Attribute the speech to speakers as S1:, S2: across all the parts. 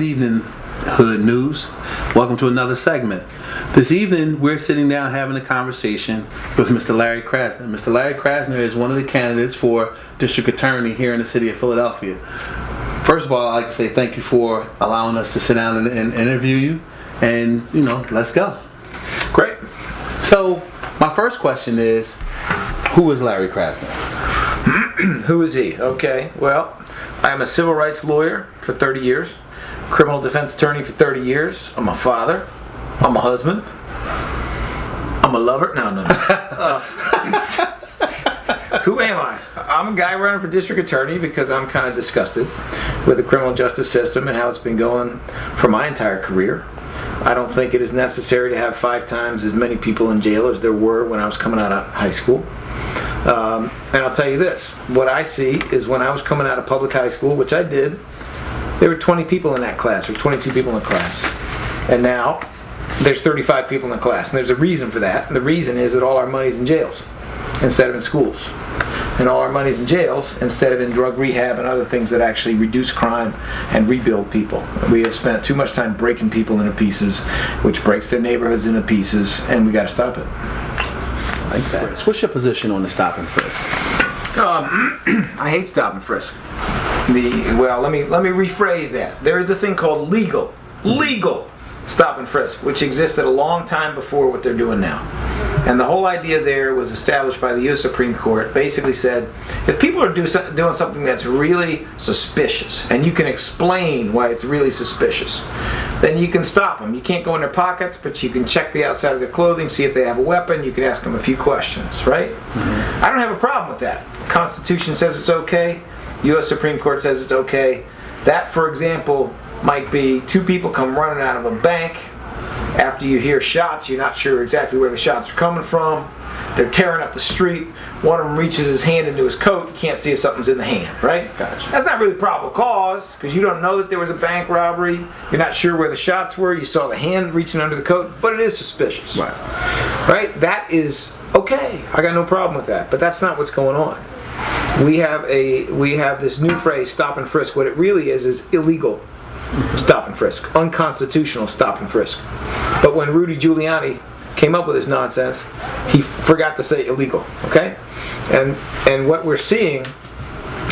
S1: Good evening, Hood News. Welcome to another segment. This evening, we're sitting down having a conversation with Mr. Larry KRASNER. Mr. Larry KRASNER is one of the candidates for District Attorney here in the city of Philadelphia. First of all, I'd like to say thank you for allowing us to sit down and interview you. And, let's go.
S2: Great.
S1: So, my first question is, who is Larry KRASNER?
S2: Who is he? Okay, well, I'm a civil rights lawyer for 30 years, criminal defense attorney for 30 years. I'm a father. I'm a husband. I'm a lover. No. Who am I? I'm a guy running for district attorney because I'm kind of disgusted with the criminal justice system and how it's been going for my entire career. I don't think it is necessary to have 5 times as many people in jail as there were when I was coming out of high school. And I'll tell you this, what I see is when I was coming out of public high school, which I did, there were 20 people in that class, or 22 people in the class. And now, there's 35 people in the class. And there's a reason for that. And the reason is that all our money's in jails instead of in schools. And all our money's in jails instead of in drug rehab and other things that actually reduce crime and rebuild people. We have spent too much time breaking people into pieces, which breaks their neighborhoods into pieces, and we got to stop it. Like that.
S1: So what's your position on the stop and frisk?
S2: I hate stop and frisk. Let me rephrase that. There is a thing called legal stop and frisk, which existed a long time before what they're doing now. And the whole idea there was established by the U.S. Supreme Court. Basically said, if people are doing something that's really suspicious, and you can explain why it's really suspicious, then you can stop them. You can't go in their pockets, but you can check the outside of their clothing, see if they have a weapon. You can ask them a few questions, right? Mm-hmm. I don't have a problem with that. The Constitution says it's okay. U.S. Supreme Court says it's okay. That, for example, might be 2 people come running out of a bank. After you hear shots, you're not sure exactly where the shots are coming from. They're tearing up the street. One of them reaches his hand into his coat. You can't see if something's in the hand, right?
S1: Gotcha.
S2: That's not really probable cause, because you don't know that there was a bank robbery. You're not sure where the shots were. You saw the hand reaching under the coat, but it is suspicious.
S1: Right.
S2: Right? That is okay. I got no problem with that, but that's not what's going on. We have this new phrase, stop and frisk. What it really is illegal stop and frisk, unconstitutional stop and frisk. But when Rudy Giuliani came up with this nonsense, he forgot to say illegal, okay? And what we're seeing,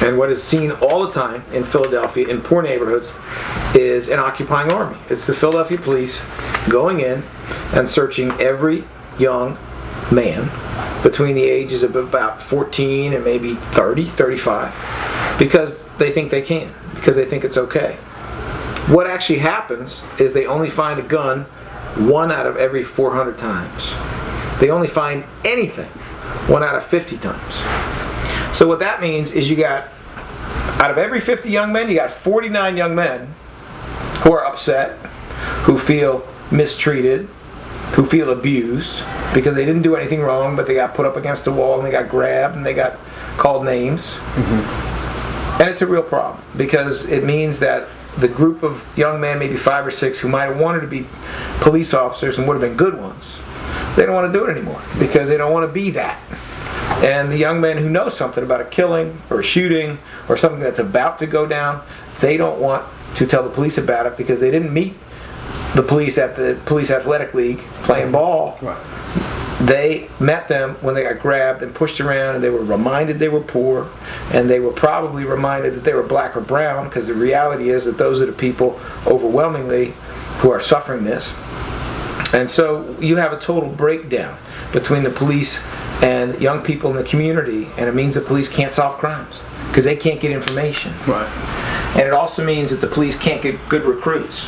S2: and what is seen all the time in Philadelphia, in poor neighborhoods, is an occupying army. It's the Philadelphia police going in and searching every young man between the ages of about 14 and maybe 30, 35, because they think they can, because they think it's okay. What actually happens is they only find a gun 1 out of every 400 times. They only find anything 1 out of 50 times. So what that means is you got, out of every 50 young men, you got 49 young men who are upset, who feel mistreated, who feel abused because they didn't do anything wrong, but they got put up against the wall and they got grabbed and they got called names. Mm-hmm. And it's a real problem because it means that the group of young men, maybe 5 or 6, who might have wanted to be police officers and would have been good ones, they don't want to do it anymore because they don't want to be that. And the young men who know something about a killing or a shooting or something that's about to go down, they don't want to tell the police about it because they didn't meet the police at the police athletic league playing ball.
S1: Right.
S2: They met them when they got grabbed and pushed around, and they were reminded they were poor, and they were probably reminded that they were black or brown, because the reality is that those are the people overwhelmingly who are suffering this. And so you have a total breakdown between the police and young people in the community, and it means the police can't solve crimes because they can't get information.
S1: Right.
S2: And it also means that the police can't get good recruits.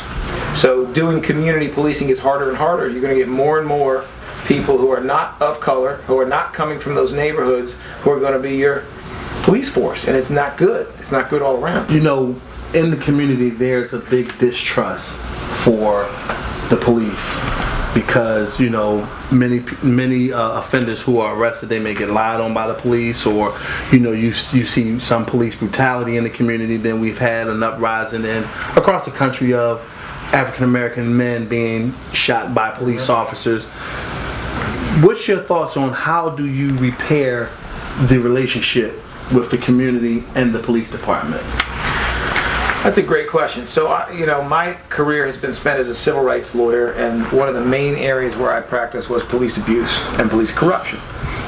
S2: So doing community policing is harder and harder. You're going to get more and more people who are not of color, who are not coming from those neighborhoods, who are going to be your police force, and it's not good. It's not good all around.
S1: In the community, there's a big distrust for the police because many offenders who are arrested, they may get lied on by the police, or you see some police brutality in the community. Then we've had an uprising across the country of African American men being shot by police officers. What's your thoughts on how do you repair the relationship with the community and the police department?
S2: That's a great question. So, my career has been spent as a civil rights lawyer, and one of the main areas where I practiced was police abuse and police corruption.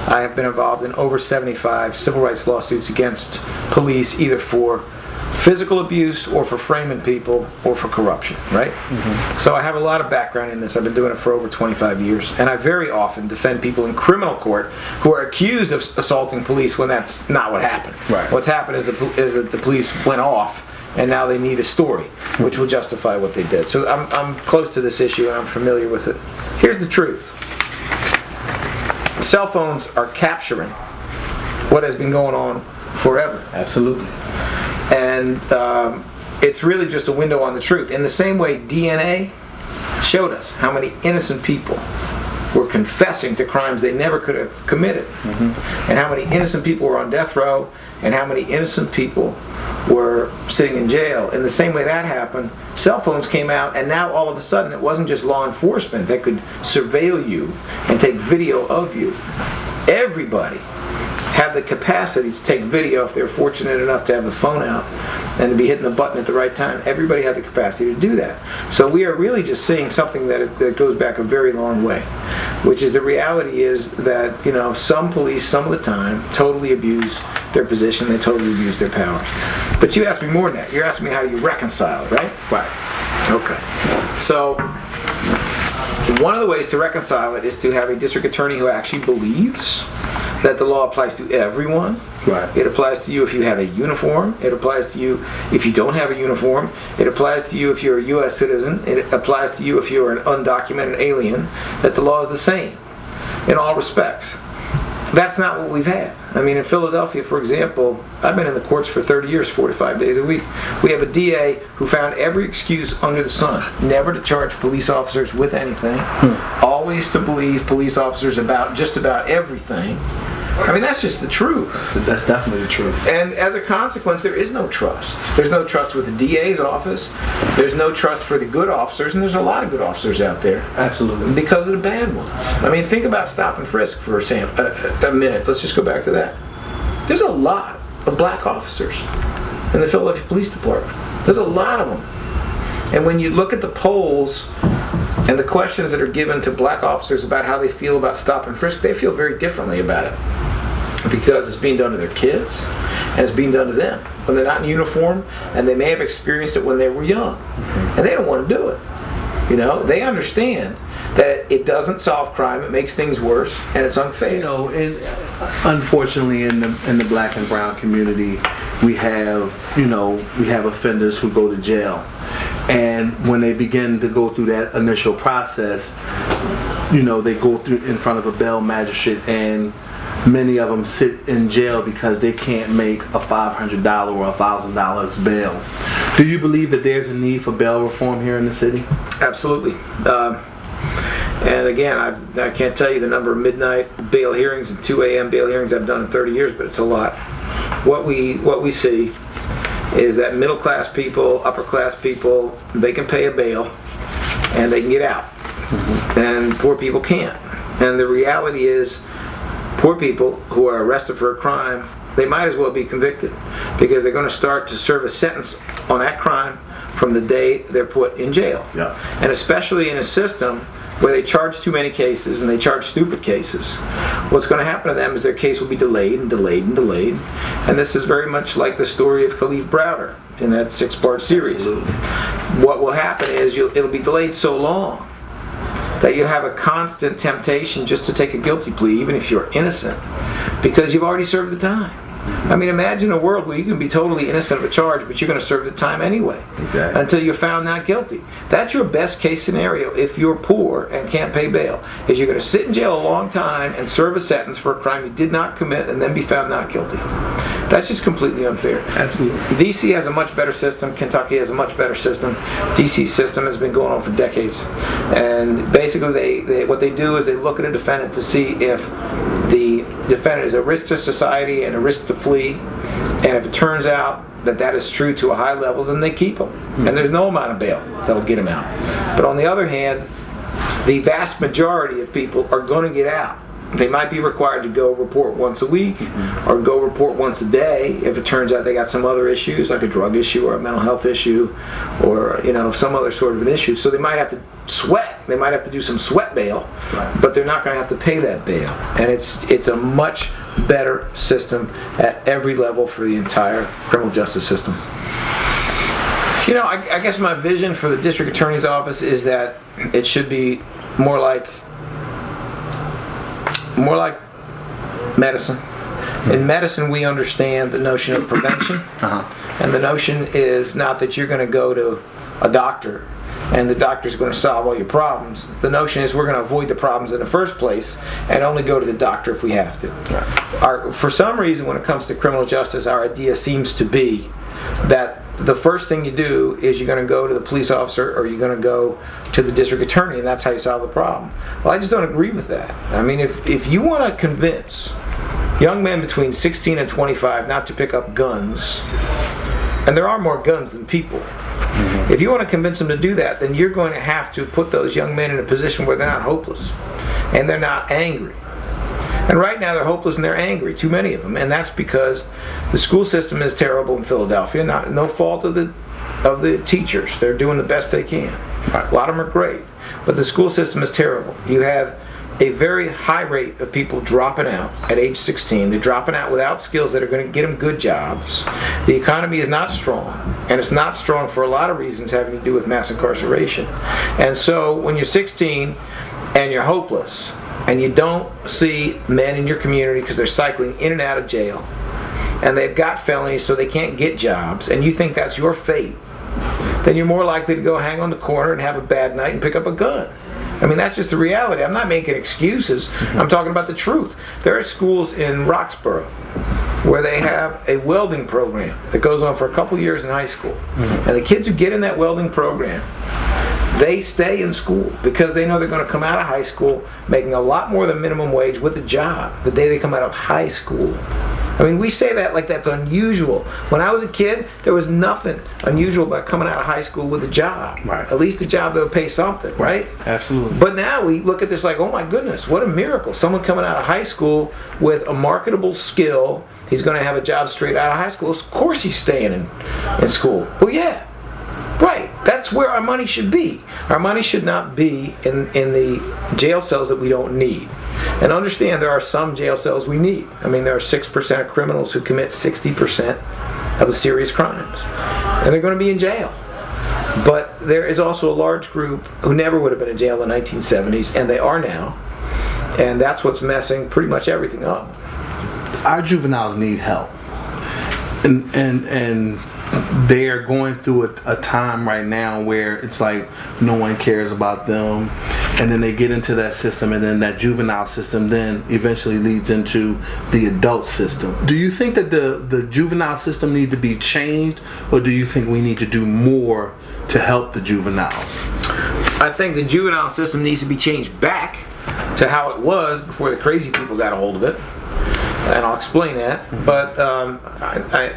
S2: I have been involved in over 75 civil rights lawsuits against police, either for physical abuse or for framing people or for corruption, right? So I have a lot of background in this. I've been doing it for over 25 years, and I very often defend people in criminal court who are accused of assaulting police when that's not what happened.
S1: Right.
S2: What's happened is that the police went off, and now they need a story which will justify what they did. So I'm close to this issue and I'm familiar with it. Here's the truth. Cell phones are capturing what has been going on forever.
S1: Absolutely.
S2: And it's really just a window on the truth. In the same way DNA showed us how many innocent people were confessing to crimes they never could have committed, and how many innocent people were on death row, and how many innocent people were sitting in jail. In the same way that happened, cell phones came out, and now all of a sudden it wasn't just law enforcement that could surveil you and take video of you. Everybody had the capacity to take video if they were fortunate enough to have the phone out and to be hitting the button at the right time. Everybody had the capacity to do that. So we are really just seeing something that goes back a very long way, which is the reality is that some police some of the time totally abuse their position, they totally abuse their powers. But you asked me more than that. You're asking me how do you reconcile it, right?
S1: Right.
S2: Okay. So one of the ways to reconcile it is to have a district attorney who actually believes that the law applies to everyone.
S1: Right.
S2: It applies to you if you have a uniform. It applies to you if you don't have a uniform. It applies to you if you're a U.S. citizen. It applies to you if you're an undocumented alien. That the law is the same in all respects. That's not what we've had. I mean, in Philadelphia, for example, I've been in the courts for 30 years, 4 to 5 days a week. We have a DA who found every excuse under the sun, never to charge police officers with anything, always to believe police officers about just about everything. I mean, that's just the truth.
S1: That's definitely the truth.
S2: And as a consequence, there is no trust. There's no trust with the DA's office. There's no trust for the good officers, and there's a lot of good officers out there.
S1: Absolutely.
S2: Because of the bad ones. I mean, think about stop and frisk for a minute. Let's just go back to that. There's a lot of black officers in the Philadelphia Police Department. There's a lot of them. And when you look at the polls and the questions that are given to black officers about how they feel about stop and frisk, they feel very differently about it. Because it's being done to their kids, and it's being done to them when they're not in uniform, and they may have experienced it when they were young, and they don't want to do it. They understand that it doesn't solve crime; it makes things worse, and it's unfair.
S1: Unfortunately, in the black and brown community, we have offenders who go to jail, and when they begin to go through that initial process, they go through in front of a bail magistrate, and many of them sit in jail because they can't make a $500 or $1,000 bail. Do you believe that there's a need for bail reform here in the city?
S2: Absolutely. And again, I can't tell you the number of midnight bail hearings and 2 a.m. bail hearings I've done in 30 years, but it's a lot. What we see is that middle class people, upper class people, they can pay a bail and they can get out. And poor people can't. And the reality is, poor people who are arrested for a crime, they might as well be convicted because they're going to start to serve a sentence on that crime from the day they're put in jail.
S1: Yeah.
S2: And especially in a system where they charge too many cases and they charge stupid cases, what's going to happen to them is their case will be delayed and delayed and delayed. And this is very much like the story of Khalif Browder in that 6-part series.
S1: Absolutely.
S2: What will happen is it'll be delayed so long that you have a constant temptation just to take a guilty plea, even if you're innocent, because you've already served the time. I mean, imagine a world where you can be totally innocent of a charge, but you're going to serve the time anyway.
S1: Exactly.
S2: Until you're found not guilty. That's your best case scenario if you're poor and can't pay bail, is you're going to sit in jail a long time and serve a sentence for a crime you did not commit and then be found not guilty. That's just completely unfair.
S1: Absolutely.
S2: DC has a much better system. Kentucky has a much better system. DC's system has been going on for decades. And basically what they do is they look at a defendant to see if the defendant is a risk to society and a risk to flee. And if it turns out that is true to a high level, then they keep him. And there's no amount of bail that'll get him out. But on the other hand, the vast majority of people are going to get out They might be required to go report once a week or go report once a day if it turns out they got some other issues, like a drug issue or a mental health issue or, some other sort of an issue. So they might have to sweat. They might have to do some sweat bail, but they're not going to have to pay that bail. And it's a much better system at every level for the entire criminal justice system. I guess my vision for the district attorney's office is that it should be more like medicine. In medicine, we understand the notion of prevention, and the notion is not that you're going to go to a doctor and the doctor's going to solve all your problems. The notion is we're going to avoid the problems in the first place and only go to the doctor if we have to. For some reason, when it comes to criminal justice, our idea seems to be that the first thing you do is you're going to go to the police officer or you're going to go to the district attorney, and that's how you solve the problem. Well, I just don't agree with that. I mean, if you want to convince young men between 16 and 25 not to pick up guns, and there are more guns than people, if you want to convince them to do that, then you're going to have to put those young men in a position where they're not hopeless and they're not angry. And right now they're hopeless and they're angry, too many of them, and that's because the school system is terrible in Philadelphia. No fault of the teachers; they're doing the best they can. A lot of them are great, but the school system is terrible. You have a very high rate of people dropping out at age 16. They're dropping out without skills that are going to get them good jobs. The economy is not strong, and it's not strong for a lot of reasons having to do with mass incarceration. And so when you're 16 and you're hopeless, and you don't see men in your community because they're cycling in and out of jail, and they've got felonies so they can't get jobs, and you think that's your fate, then you're more likely to go hang on the corner and have a bad night and pick up a gun. I mean, that's just the reality. I'm not making excuses. I'm talking about the truth. There are schools in Roxborough where they have a welding program that goes on for a couple years in high school. And the kids who get in that welding program, they stay in school because they know they're going to come out of high school making a lot more than minimum wage with a job the day they come out of high school. I mean, we say that like that's unusual. When I was a kid, there was nothing unusual about coming out of high school with a job.
S1: Right.
S2: At least a job that would pay something, right?
S1: Absolutely.
S2: But now we look at this like, oh my goodness, what a miracle. Someone coming out of high school with a marketable skill, he's going to have a job straight out of high school. Of course he's staying in school. Well, yeah. Right, that's where our money should be. Our money should not be in the jail cells that we don't need. And understand there are some jail cells we need. I mean, there are 6% of criminals who commit 60% of the serious crimes. And they're going to be in jail. But there is also a large group who never would have been in jail in the 1970s, and they are now. And that's what's messing pretty much everything up.
S1: Our juveniles need help. And they're going through a time right now where it's like no one cares about them, and then they get into that system, and then that juvenile system then eventually leads into the adult system. Do you think that the juvenile system needs to be changed, or do you think we need to do more to help the juveniles?
S2: I think the juvenile system needs to be changed back to how it was before the crazy people got a hold of it. And I'll explain that. But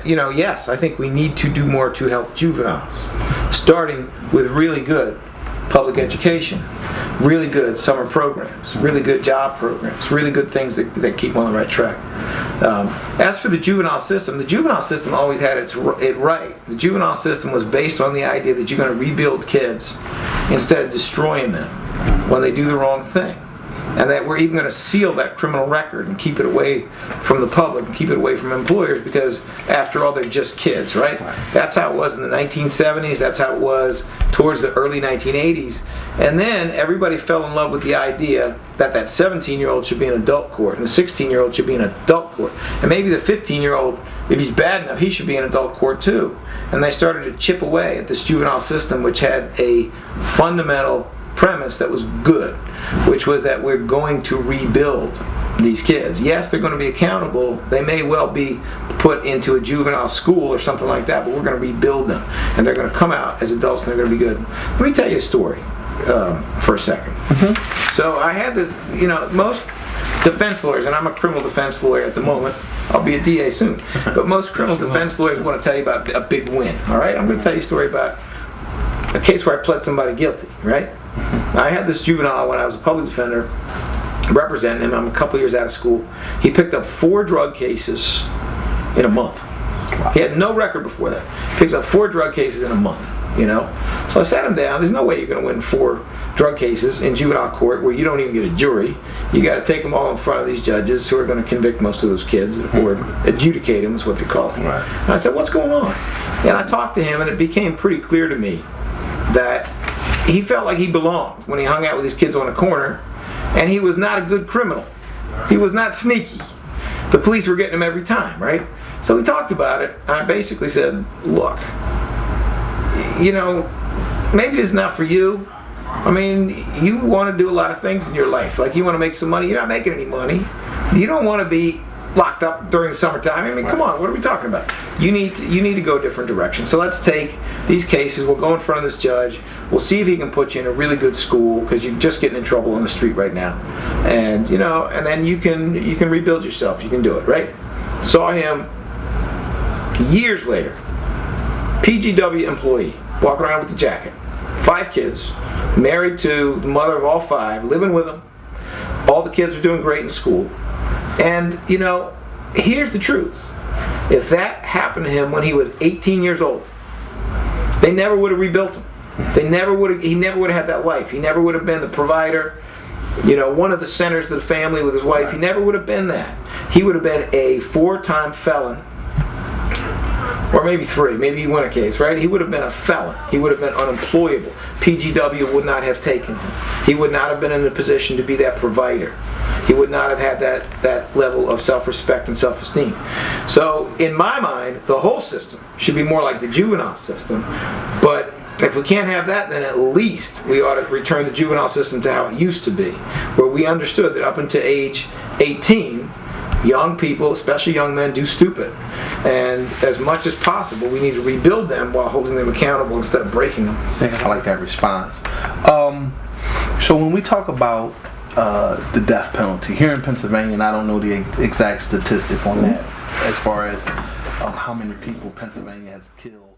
S2: yes, I think we need to do more to help juveniles, starting with really good public education, really good summer programs, really good job programs, really good things that keep them on the right track. As for the juvenile system always had it right. The juvenile system was based on the idea that you're going to rebuild kids instead of destroying them when they do the wrong thing. And that we're even going to seal that criminal record and keep it away from the public and keep it away from employers because, after all, they're just kids, right? That's how it was in the 1970s. That's how it was towards the early 1980s. And then everybody fell in love with the idea that 17-year-old should be in adult court and the 16-year-old should be in adult court. And maybe the 15-year-old, if he's bad enough, he should be in adult court too. And they started to chip away at this juvenile system, which had a fundamental premise that was good, which was that we're going to rebuild these kids. Yes, they're going to be accountable. They may well be put into a juvenile school or something like that, but we're going to rebuild them. And they're going to come out as adults and they're going to be good. Let me tell you a story for a second. So I had most defense lawyers, and I'm a criminal defense lawyer at the moment. I'll be a DA soon. But most criminal defense lawyers want to tell you about a big win. All right? I'm going to tell you a story about a case where I pled somebody guilty, right? I had this juvenile when I was a public defender representing him. I'm a couple years out of school. He picked up 4 drug cases in a month. He had no record before that. Picks up 4 drug cases in a month, you know? So I sat him down. There's no way you're going to win 4 drug cases in juvenile court where you don't even get a jury. You got to take them all in front of these judges who are going to convict most of those kids, or adjudicate them is what they call it.
S1: Right.
S2: And I said, what's going on? And I talked to him, and it became pretty clear to me that he felt like he belonged when he hung out with these kids on the corner, and he was not a good criminal. He was not sneaky. The police were getting him every time, right? So we talked about it, and I basically said, look, you know, maybe this is not for you. I mean, you want to do a lot of things in your life. Like, you want to make some money. You're not making any money. You don't want to be locked up during the summertime. I mean, come on, what are we talking about? You need to go a different direction. So let's take these cases. We'll go in front of this judge. We'll see if he can put you in a really good school, because you're just getting in trouble on the street right now. And, you know, and then you can rebuild yourself. You can do it, right? Saw him years later. PGW employee, walking around with the jacket. 5 kids, married to the mother of all 5, living with them. All the kids are doing great in school. And, you know, here's the truth. If that happened to him when he was 18 years old, they never would have rebuilt him. He never would have had that life. He never would have been the provider, you know, one of the centers of the family with his wife. He never would have been that. He would have been a 4-time felon. Or maybe 3, maybe he won a case, right? He would have been a felon. He would have been unemployable. PGW would not have taken him. He would not have been in a position to be that provider. He would not have had that level of self-respect and self-esteem. So, in my mind, the whole system should be more like the juvenile system. But if we can't have that, then at least we ought to return the juvenile system to how it used to be, where we understood that up until age 18, young people, especially young men, do stupid. And as much as possible, we need to rebuild them while holding them accountable instead of breaking them.
S1: I like that response. So when we talk about the death penalty here in Pennsylvania, and I don't know the exact statistic on that, as far as how many people Pennsylvania has killed